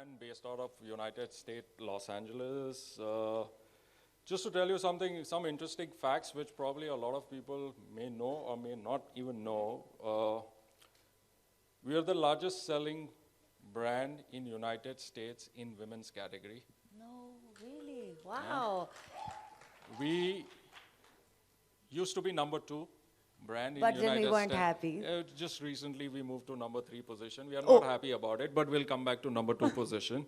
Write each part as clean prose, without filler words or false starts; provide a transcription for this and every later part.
brand based out of United States, Los Angeles. Just to tell you some interesting facts which probably a lot of people may know or may not even know. We are the largest selling brand in United States in women's category. No, really? Wow. Yeah. We used to be #2 brand in But United States. then we weren't happy. Just recently we moved to #3 position. We are not happy about it, but we'll come back to #2 position.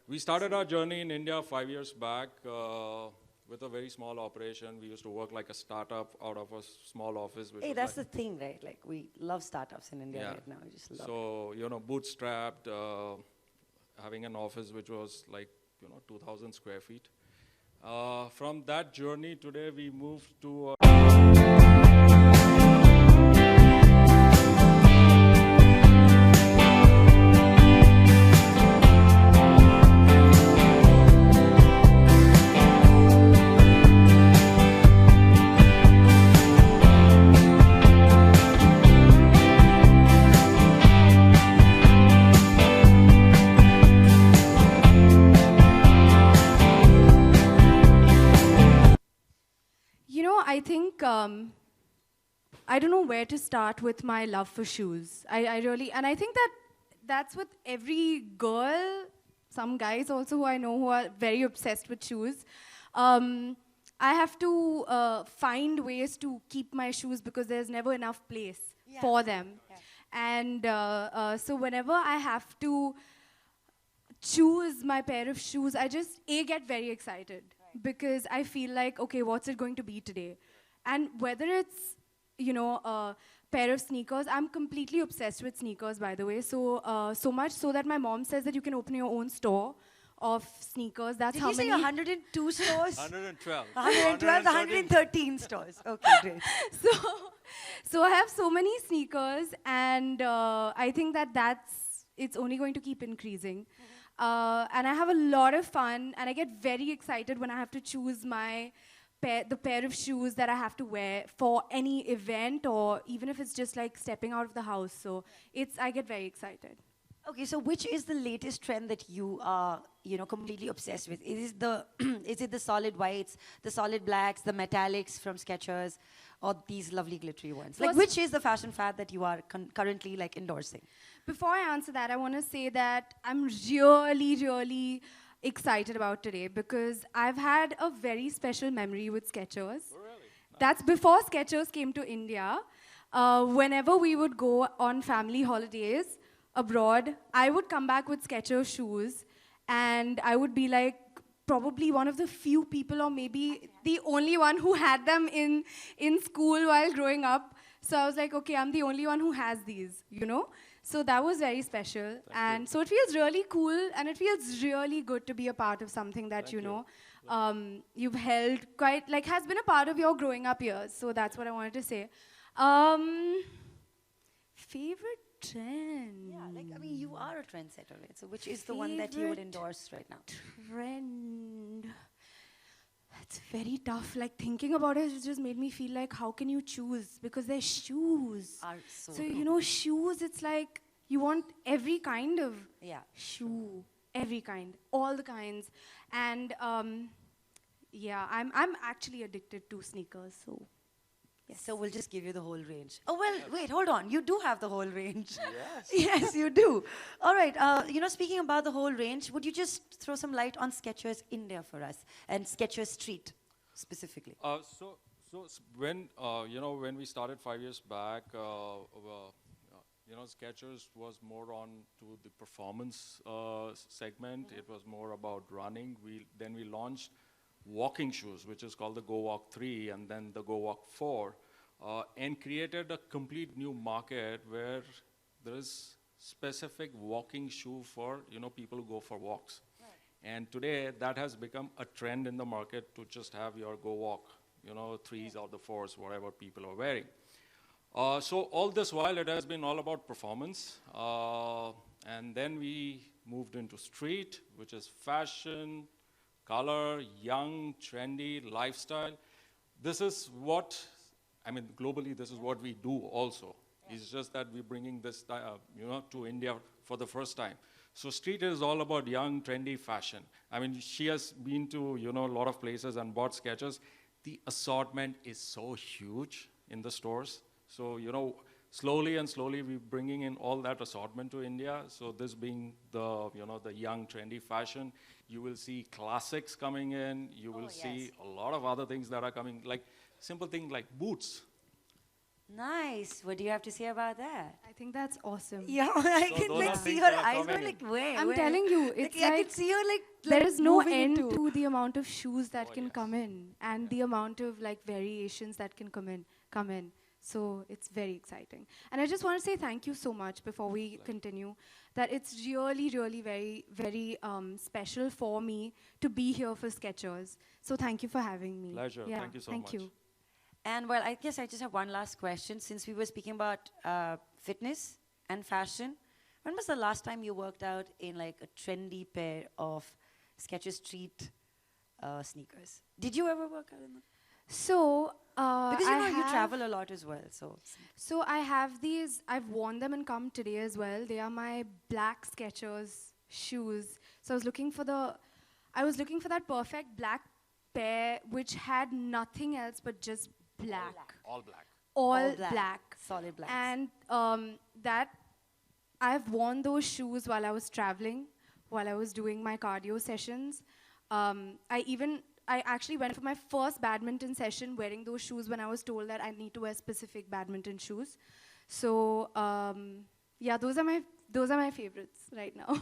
We started our journey in India 5 years back with a very small operation. We used to work like a startup out of a small office. Hey, that's the thing, right? Like, we love startups in India right now. We just love it. So, bootstrapped, having an office which was like, 2,000 square feet. From that journey, today we moved to... I think, I don't know where to start with my love for shoes. I really, and I think that's with every girl, some guys also who I know who are very obsessed with shoes. I have to find ways to keep my shoes because there's never enough place for them. Yeah. And so whenever I have to choose my pair of shoes, I just, get very excited. Because I feel like, okay, what's it going to be today? And whether it's, a pair of sneakers, I'm completely obsessed with sneakers, by the way. So, so much so that my mom says that you can open your own store of sneakers. That's how many? Did you say 102 stores? 112. 112, 113 stores. Okay, great. So I have so many sneakers, and I think it's only going to keep increasing. And I have a lot of fun, and I get very excited when I have to choose the pair of shoes that I have to wear for any event, or even if it's just like stepping out of the house. So I get very excited. Okay, so which is the latest trend that you are, completely obsessed with? Is it the solid whites, the solid blacks, the metallics from Skechers, or these lovely glittery ones? Like, which is the fashion fad that you are currently like endorsing? Before I answer that, I want to say that I'm really, really excited about today because I've had a very special memory with Skechers. Oh, really? Nice. That's before Skechers came to India. Whenever we would go on family holidays abroad, I would come back with Skechers shoes, and I would be like probably one of the few people, or maybe the only one who had them in school while growing up. So I was like, okay, I'm the only one who has these, So that was very special. And so it feels really cool, and it feels really good to be a part of something that, you've held quite, like, has been a part of your growing up years. So that's what I wanted to say. Favorite trend? Yeah, like, I mean, you are a trendsetter, right? So which is the one that you would endorse right now? Trend. It's very tough. Like, thinking about it just made me feel like, how can you choose? Because they're shoes. So, shoes, it's like, you want every kind of shoe. Every kind. All the kinds. And, yeah, I'm actually addicted to sneakers, so... Yes. So we'll just give you the whole range. Oh, well, wait, hold on. You do have the whole range. Yes. Yes, you do. All right. Speaking about the whole range, would you just throw some light on Skechers India for us and Skechers Street specifically? So when we started 5 years back, Skechers was more on to the performance segment. It was more about running. Then we launched walking shoes, which is called the Go Walk 3 and then the Go Walk 4, and created a complete new market where there is specific walking shoe for people who go for walks. Right. And today that has become a trend in the market to just have your Go Walk, 3s or the 4s, whatever people are wearing. So all this while it has been all about performance, and then we moved into street, which is fashion, color, young, trendy, lifestyle. This is what, globally, this is what we do also. Yeah. It's just that we're bringing this, to India for the first time. So street is all about young, trendy fashion. I mean, she has been to, you know, a lot of places and bought Skechers. The assortment is so huge in the stores. So, you know, slowly and slowly we're bringing in all that assortment to India. So this being the, you know, the young, trendy fashion, you will see classics coming in. You will see a lot of other things that are coming, like simple thing like boots. Nice. What do you have to say about that? I think that's awesome. Yeah, I So can those like are see things her that are eyes. coming Were like, in. where? I'm where? telling you, it's I like can see her like there is no moving end into. to the amount of shoes that can yes. come in and the amount of like variations that can come in. So it's very exciting. And I just want to say thank you so much before we continue, that it's really, really very, very special for me to be here for Skechers. So thank you for having me. Pleasure. Yeah, Thank you so thank much. you. And well, I guess I just have one last question. Since we were speaking about fitness and fashion, when was the last time you worked out in like a trendy pair of Skechers Street sneakers? Did you ever work out in them? So, Because you know you have- travel a lot as well, so. So I have these, I've worn them and come today as well. They are my black Skechers shoes. So I was looking for that perfect black pair which had nothing else but just black. All black. All black. Solid black. And that, I've worn those shoes while I was traveling, while I was doing my cardio sessions. I actually went for my first badminton session wearing those shoes when I was told that I need to wear specific badminton shoes. So yeah, those are my favorites right now.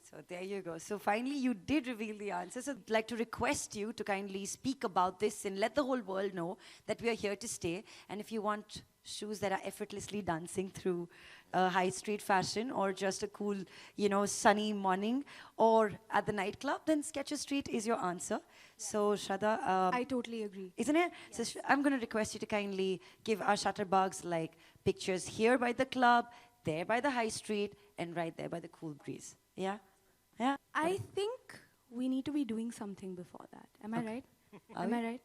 So there you go. So finally, you did reveal the answer. So I'd like to request you to kindly speak about this and let the whole world know that we are here to stay. And if you want shoes that are effortlessly dancing through high street fashion, or just a cool, you know, sunny morning, or at the nightclub, then Skechers Street is your answer. So Shraddha, I totally agree. isn't it? Yes. So I'm going to request you to kindly give our shutterbugs like pictures here by the club, there by the high street, and right there by the cool breeze. Yeah? Yeah? I think we need to be doing something before that. Am I right? Am I right?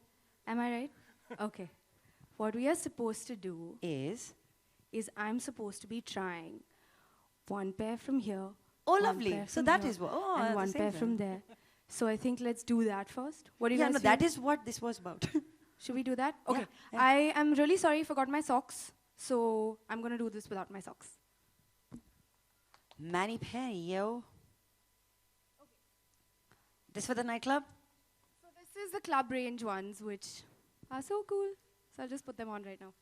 Am I right? Okay. What we are supposed to do Is? I'm supposed to be trying one pair from here. Oh, one lovely. pair So from that here, is what. Oh, and that's one the pair same from then. there. So I think let's do that first. What do you Yeah, guys no, feel? that is what this was about. Should we do that? Yeah, Okay. yeah. I am really sorry I forgot my socks. So I'm going to do this without my socks. Manny Penny, yo. This for the nightclub? So this is the club range ones, which are so cool. So I'll just put them on right now.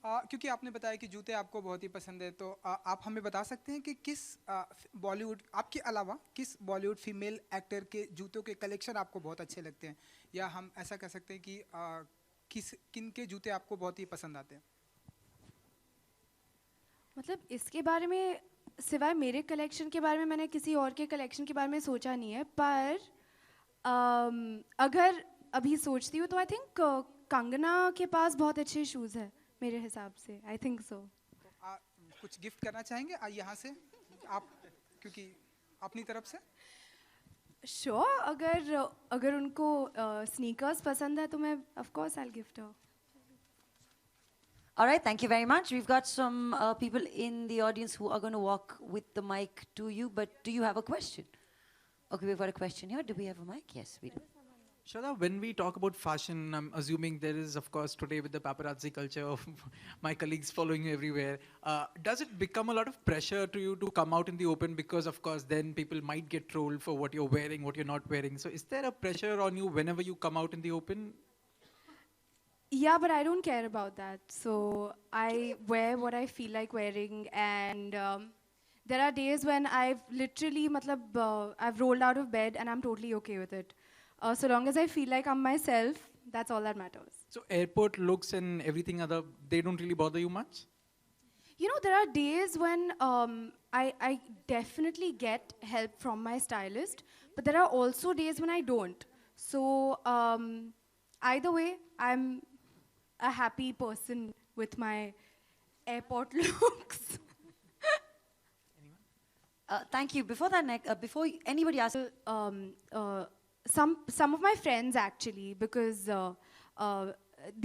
क्योंकि आपने बताया कि जूते आपको बहुत ही पसंद है, तो आप हमें बता सकते हैं कि किस बॉलीवुड आपके अलावा किस बॉलीवुड फीमेल एक्टर के जूतों के कलेक्शन आपको बहुत अच्छे लगते हैं, या हम ऐसा कह सकते हैं कि किन के जूते आपको बहुत ही पसंद आते हैं? मतलब इसके बारे में सिवाय मेरे कलेक्शन के बारे में मैंने किसी और के कलेक्शन के बारे में सोचा नहीं है, पर अगर अभी सोचती हूँ तो आई थिंक कंगना के पास बहुत अच्छे शूज़ हैं मेरे हिसाब से, आई थिंक सो। कुछ गिफ्ट करना चाहेंगे यहाँ से आप, क्योंकि अपनी तरफ से? श्योर, अगर उनको स्नीकर्स पसंद है तो मैं of course I will gift her. All right, thank you very much. We've got some people in the audience who are going to walk with the mic to you, but do you have a question? Okay, we've got a question here. Do we have a mic? Yes, we do. Shraddha, when we talk about fashion, I'm assuming there is, of course, today with the paparazzi culture of my colleagues following you everywhere, does it become a lot of pressure to you to come out in the open, because, of course, then people might get trolled for what you're wearing, what you're not wearing. So is there a pressure on you whenever you come out in the open? Yeah, but I don't care about that. So I wear what I feel like wearing, and there are days when I've literally, I've rolled out of bed and I'm totally okay with it. So long as I feel like I'm myself, that's all that matters. So airport looks and everything other, they don't really bother you much? You know, there are days when I definitely get help from my stylist, but there are also days when I don't. So either way, I'm a happy person with my airport looks. Thank you. Before that, before anybody asks, Some of my friends actually, because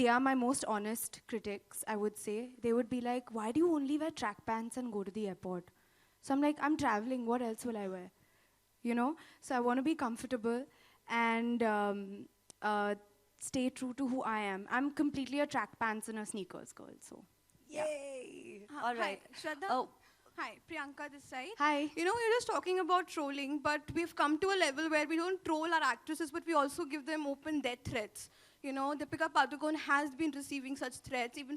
they are my most honest critics, I would say. They would be like, why do you only wear track pants and go to the airport? So I'm like, I'm traveling, what else will I wear? You know? So I want to be comfortable and stay true to who I am. I'm completely a track pants and a sneakers girl, so. yay! All right. Hi, Shraddha. Oh, Hi, Priyanka this side. Hi. You know, we're just talking about trolling, but we've come to a level where we don't troll our actresses, but we also give them open death threats. You know, Deepika Padukone has been receiving such threats. Even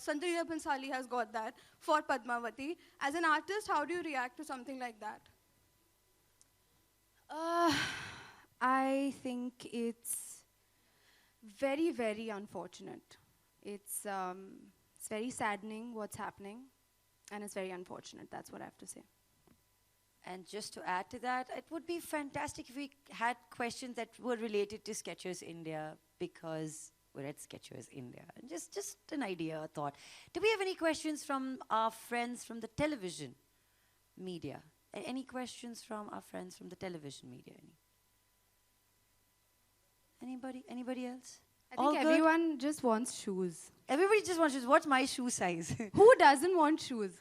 Sanjay Leela Bhansali has got that for Padmavati. As an artist, how do you react to something like that? I think it's very, very unfortunate. It's very saddening what's happening, and it's very unfortunate. That's what I have to say. and just to add to that, it would be fantastic if we had questions that were related to Skechers India, because we're at Skechers India. And just an idea, a thought. Do we have any questions from our friends from the television media? Any questions from our friends from the television media? Anybody? Anybody else? I All think good? everyone just wants shoes. Everybody just wants shoes. What's my shoe size? Who doesn't want shoes?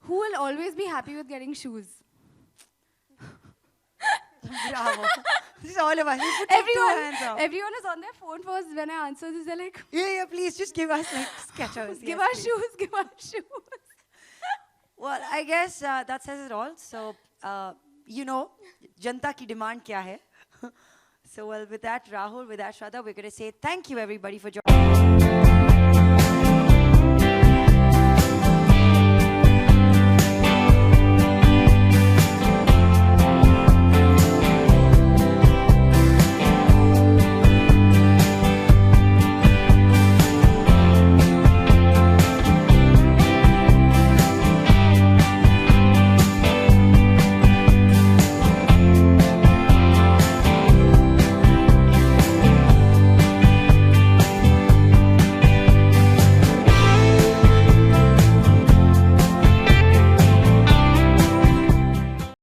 Who will always be happy with getting shoes? Bravo. This is all of us. We put like two hands up. Everyone is on their phone first when I answer this. They're like, Yeah, please just give us like Skechers. give yes, us please. shoes, give us shoes. Well, I guess that says it all. So, you know, janta ki demand kya hai. So, well, with that, Rahul, with that, Shraddha, we're going to say thank you, everybody, for joining.